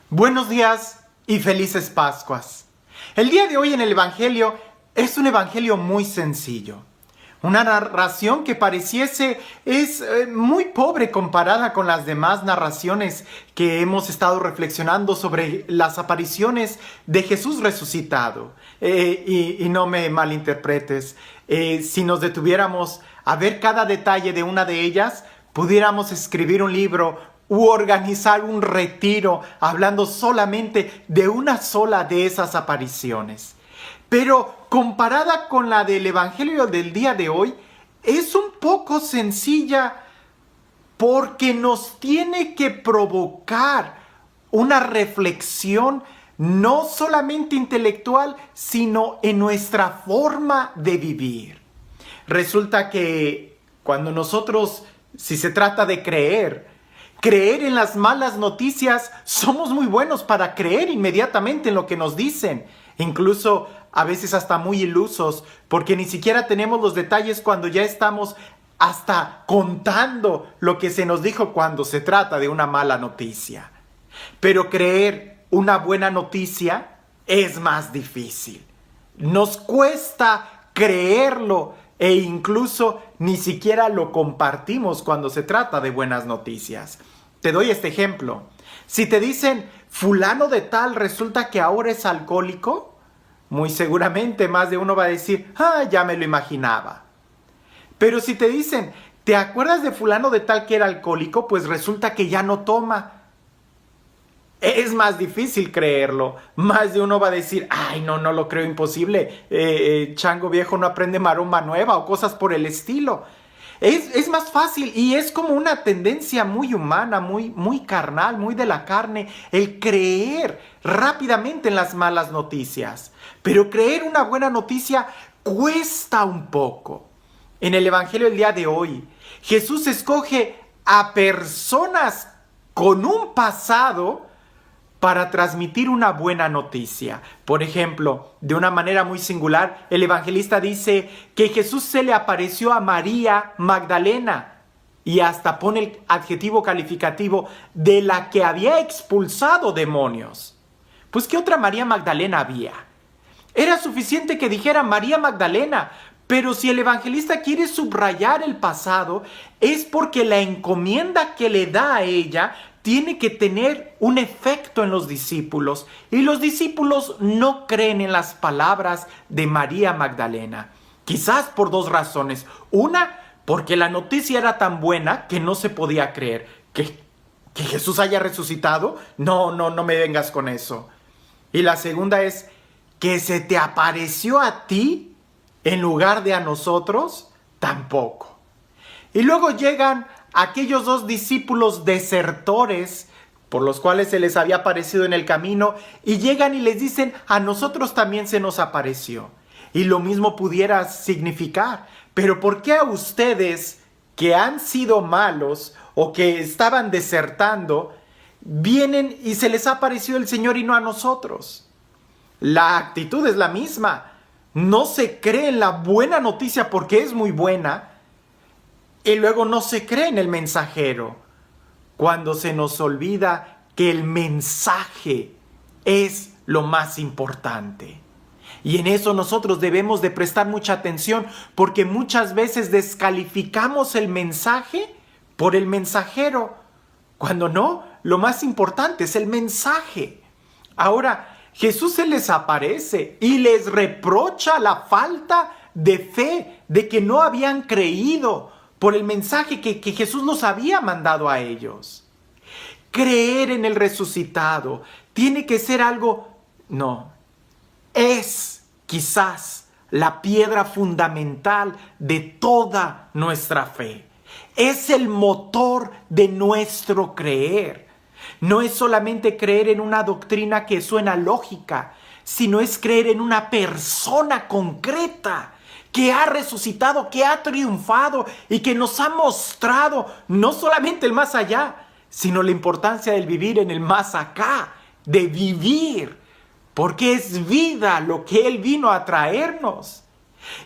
Buenos días y felices Pascuas. El día de hoy en el Evangelio es un Evangelio muy sencillo. Una narración que pareciese es muy pobre comparada con las demás narraciones que hemos estado reflexionando sobre las apariciones de Jesús resucitado. Y no me malinterpretes, si nos detuviéramos a ver cada detalle de una de ellas, pudiéramos escribir un libro u organizar un retiro hablando solamente de una sola de esas apariciones. Pero comparada con la del Evangelio del día de hoy, es un poco sencilla porque nos tiene que provocar una reflexión no solamente intelectual, sino en nuestra forma de vivir. Resulta que cuando nosotros, si se trata de creer en las malas noticias, somos muy buenos para creer inmediatamente en lo que nos dicen. Incluso a veces hasta muy ilusos, porque ni siquiera tenemos los detalles cuando ya estamos hasta contando lo que se nos dijo cuando se trata de una mala noticia. Pero creer una buena noticia es más difícil. Nos cuesta creerlo e incluso ni siquiera lo compartimos cuando se trata de buenas noticias. Te doy este ejemplo. Si te dicen, fulano de tal resulta que ahora es alcohólico, muy seguramente más de uno va a decir, ya me lo imaginaba. Pero si te dicen, ¿te acuerdas de fulano de tal que era alcohólico? Pues resulta que ya no toma. Es más difícil creerlo. Más de uno va a decir, no lo creo, imposible. Chango viejo no aprende maroma nueva o cosas por el estilo. Es más fácil y es como una tendencia muy humana, muy carnal, muy de la carne, el creer rápidamente en las malas noticias. Pero creer una buena noticia cuesta un poco. En el Evangelio del día de hoy, Jesús escoge a personas con un pasado para transmitir una buena noticia. Por ejemplo, de una manera muy singular, el evangelista dice que Jesús se le apareció a María Magdalena y hasta pone el adjetivo calificativo de la que había expulsado demonios. Pues, ¿qué otra María Magdalena había? Era suficiente que dijera María Magdalena, pero si el evangelista quiere subrayar el pasado, es porque la encomienda que le da a ella tiene que tener un efecto en los discípulos. Y los discípulos no creen en las palabras de María Magdalena. Quizás por dos razones. Una, porque la noticia era tan buena que no se podía creer. ¿Que Jesús haya resucitado? No me vengas con eso. Y la segunda es que se te apareció a ti en lugar de a nosotros, tampoco. Y luego llegan aquellos dos discípulos desertores por los cuales se les había aparecido en el camino y llegan y les dicen, a nosotros también se nos apareció. Y lo mismo pudiera significar, pero ¿por qué a ustedes que han sido malos o que estaban desertando, vienen y se les ha aparecido el Señor y no a nosotros? La actitud es la misma. No se cree en la buena noticia porque es muy buena y luego no se cree en el mensajero cuando se nos olvida que el mensaje es lo más importante. Y en eso nosotros debemos de prestar mucha atención porque muchas veces descalificamos el mensaje por el mensajero, cuando no, lo más importante es el mensaje. Ahora, Jesús se les aparece y les reprocha la falta de fe, de que no habían creído por el mensaje que Jesús nos había mandado a ellos. Creer en el resucitado tiene que ser algo, es quizás la piedra fundamental de toda nuestra fe. Es el motor de nuestro creer. No es solamente creer en una doctrina que suena lógica, sino es creer en una persona concreta que ha resucitado, que ha triunfado y que nos ha mostrado no solamente el más allá, sino la importancia del vivir en el más acá, de vivir, porque es vida lo que Él vino a traernos.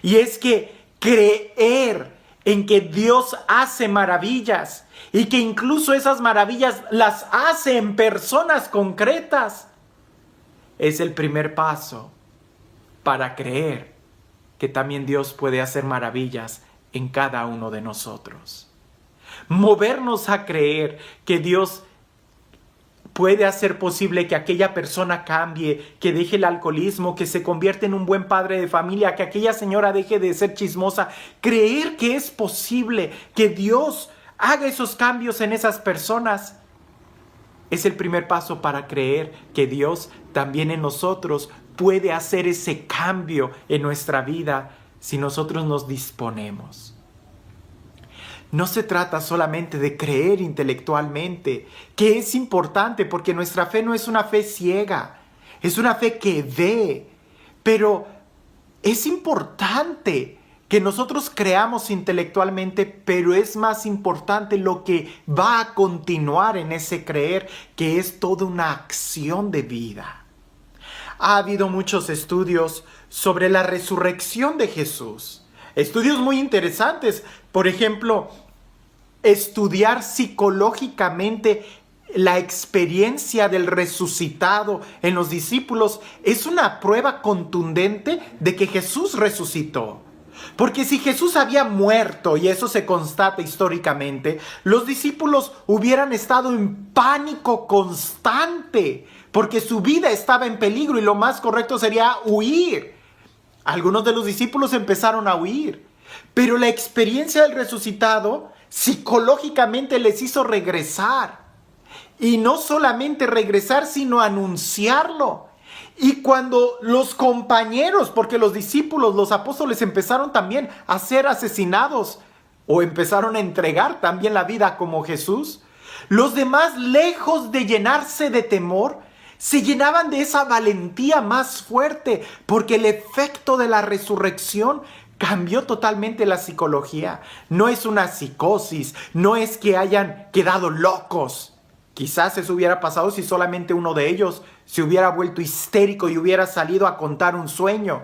Y es que creer en que Dios hace maravillas y que incluso esas maravillas las hace en personas concretas, es el primer paso para creer que también Dios puede hacer maravillas en cada uno de nosotros. Movernos a creer que Dios puede hacer posible que aquella persona cambie, que deje el alcoholismo, que se convierta en un buen padre de familia, que aquella señora deje de ser chismosa. Creer que es posible que Dios haga esos cambios en esas personas es el primer paso para creer que Dios también en nosotros puede hacer ese cambio en nuestra vida si nosotros nos disponemos. No se trata solamente de creer intelectualmente, que es importante porque nuestra fe no es una fe ciega, es una fe que ve, pero es importante que nosotros creamos intelectualmente, pero es más importante lo que va a continuar en ese creer, que es toda una acción de vida. Ha habido muchos estudios sobre la resurrección de Jesús. Estudios muy interesantes. Por ejemplo, estudiar psicológicamente la experiencia del resucitado en los discípulos es una prueba contundente de que Jesús resucitó. Porque si Jesús había muerto, y eso se constata históricamente, los discípulos hubieran estado en pánico constante, porque su vida estaba en peligro y lo más correcto sería huir. Algunos de los discípulos empezaron a huir, pero la experiencia del resucitado psicológicamente les hizo regresar. Y no solamente regresar, sino anunciarlo. Y cuando los compañeros, porque los discípulos, los apóstoles empezaron también a ser asesinados o empezaron a entregar también la vida como Jesús, los demás, lejos de llenarse de temor, se llenaban de esa valentía más fuerte, porque el efecto de la resurrección cambió totalmente la psicología. No es una psicosis, no es que hayan quedado locos. Quizás eso hubiera pasado si solamente uno de ellos se hubiera vuelto histérico y hubiera salido a contar un sueño.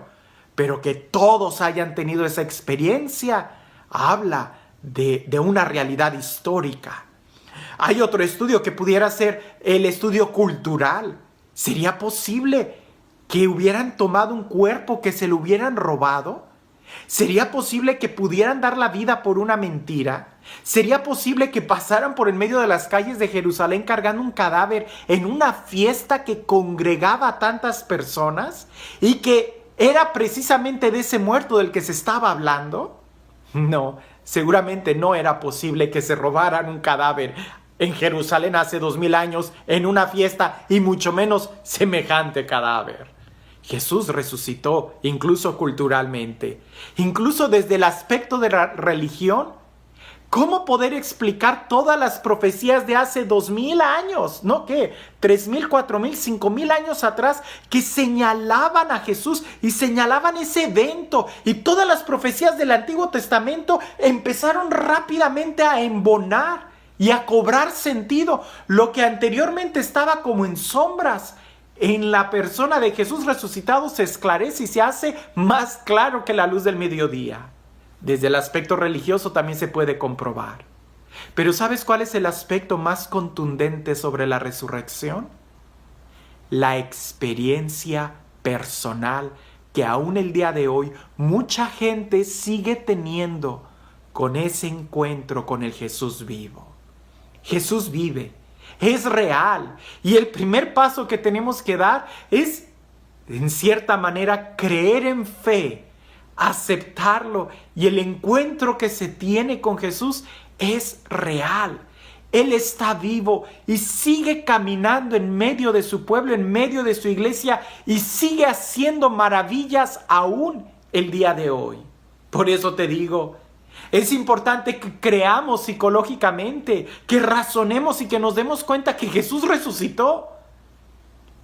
Pero que todos hayan tenido esa experiencia habla de una realidad histórica. Hay otro estudio que pudiera ser el estudio cultural. ¿Sería posible que hubieran tomado un cuerpo que se lo hubieran robado? ¿Sería posible que pudieran dar la vida por una mentira? ¿Sería posible que pasaran por en medio de las calles de Jerusalén cargando un cadáver en una fiesta que congregaba a tantas personas y que era precisamente de ese muerto del que se estaba hablando? No, seguramente no era posible que se robaran un cadáver en Jerusalén hace 2000 años en una fiesta y mucho menos semejante cadáver. Jesús resucitó, incluso culturalmente, incluso desde el aspecto de la religión. ¿Cómo poder explicar todas las profecías de hace 2000 años? ¿No qué? 3000, 4000, 5000 años atrás que señalaban a Jesús y señalaban ese evento. Y todas las profecías del Antiguo Testamento empezaron rápidamente a embonar y a cobrar sentido. Lo que anteriormente estaba como en sombras, en la persona de Jesús resucitado se esclarece y se hace más claro que la luz del mediodía. Desde el aspecto religioso también se puede comprobar. Pero ¿sabes cuál es el aspecto más contundente sobre la resurrección? La experiencia personal que aún el día de hoy mucha gente sigue teniendo con ese encuentro con el Jesús vivo. Jesús vive. Es real. Y el primer paso que tenemos que dar es, en cierta manera, creer en fe, aceptarlo. Y el encuentro que se tiene con Jesús es real. Él está vivo y sigue caminando en medio de su pueblo, en medio de su iglesia, y sigue haciendo maravillas aún el día de hoy. Por eso te digo, es importante que creamos psicológicamente, que razonemos y que nos demos cuenta que Jesús resucitó.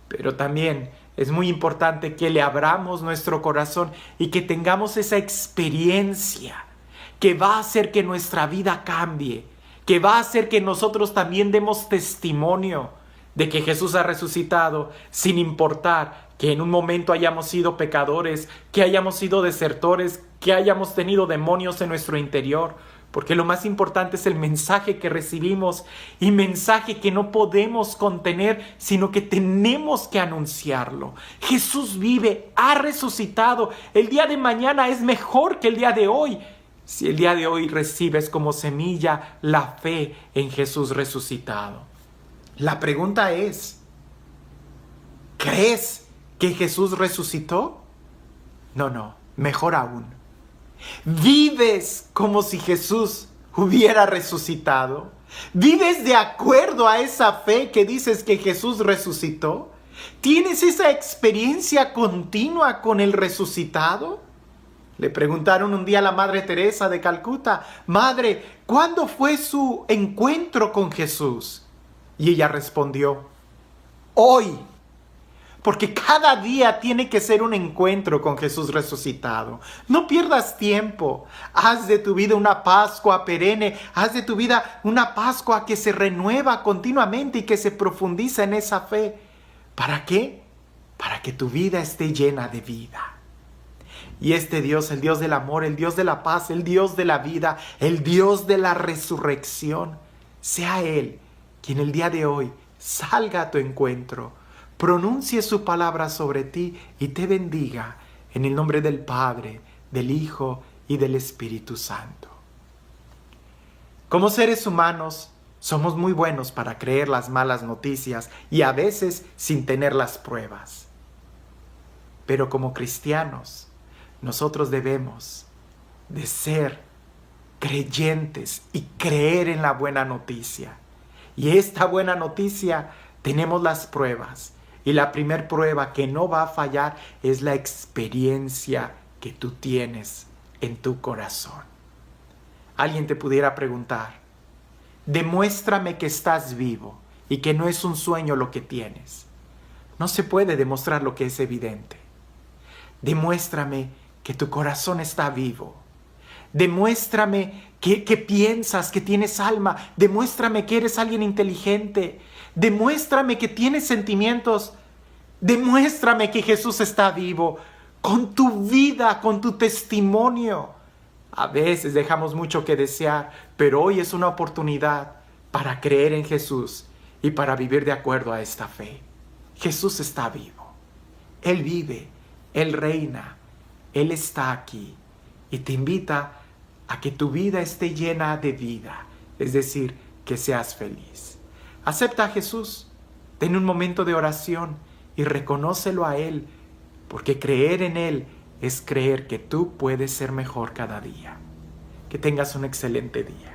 Pero también es muy importante que le abramos nuestro corazón y que tengamos esa experiencia que va a hacer que nuestra vida cambie, que va a hacer que nosotros también demos testimonio de que Jesús ha resucitado, sin importar que en un momento hayamos sido pecadores, que hayamos sido desertores, que hayamos tenido demonios en nuestro interior, porque lo más importante es el mensaje que recibimos y mensaje que no podemos contener, sino que tenemos que anunciarlo. Jesús vive, ha resucitado. El día de mañana es mejor que el día de hoy. Si el día de hoy recibes como semilla la fe en Jesús resucitado. La pregunta es, ¿crees que Jesús resucitó? No, mejor aún. ¿Vives como si Jesús hubiera resucitado? ¿Vives de acuerdo a esa fe que dices que Jesús resucitó? ¿Tienes esa experiencia continua con el resucitado? Le preguntaron un día a la Madre Teresa de Calcuta: Madre, ¿cuándo fue su encuentro con Jesús? Y ella respondió: hoy. Porque cada día tiene que ser un encuentro con Jesús resucitado. No pierdas tiempo. Haz de tu vida una Pascua perenne. Haz de tu vida una Pascua que se renueva continuamente y que se profundiza en esa fe. ¿Para qué? Para que tu vida esté llena de vida. Y este Dios, el Dios del amor, el Dios de la paz, el Dios de la vida, el Dios de la resurrección, sea Él quien el día de hoy salga a tu encuentro, pronuncie su palabra sobre ti y te bendiga en el nombre del Padre, del Hijo y del Espíritu Santo. Como seres humanos, somos muy buenos para creer las malas noticias y a veces sin tener las pruebas. Pero como cristianos, nosotros debemos de ser creyentes y creer en la buena noticia. Y esta buena noticia, tenemos las pruebas. Y la primer prueba que no va a fallar es la experiencia que tú tienes en tu corazón. Alguien te pudiera preguntar: demuéstrame que estás vivo y que no es un sueño lo que tienes. No se puede demostrar lo que es evidente. Demuéstrame que tu corazón está vivo. Demuéstrame que piensas, que tienes alma. Demuéstrame que eres alguien inteligente. Demuéstrame que tienes sentimientos. Demuéstrame que Jesús está vivo. Con tu vida, con tu testimonio. A veces dejamos mucho que desear, pero hoy es una oportunidad para creer en Jesús y para vivir de acuerdo a esta fe. Jesús está vivo. Él vive, Él reina, Él está aquí y te invita a que tu vida esté llena de vida, es decir, que seas feliz. Acepta a Jesús, ten un momento de oración y reconócelo a Él, porque creer en Él es creer que tú puedes ser mejor cada día. Que tengas un excelente día.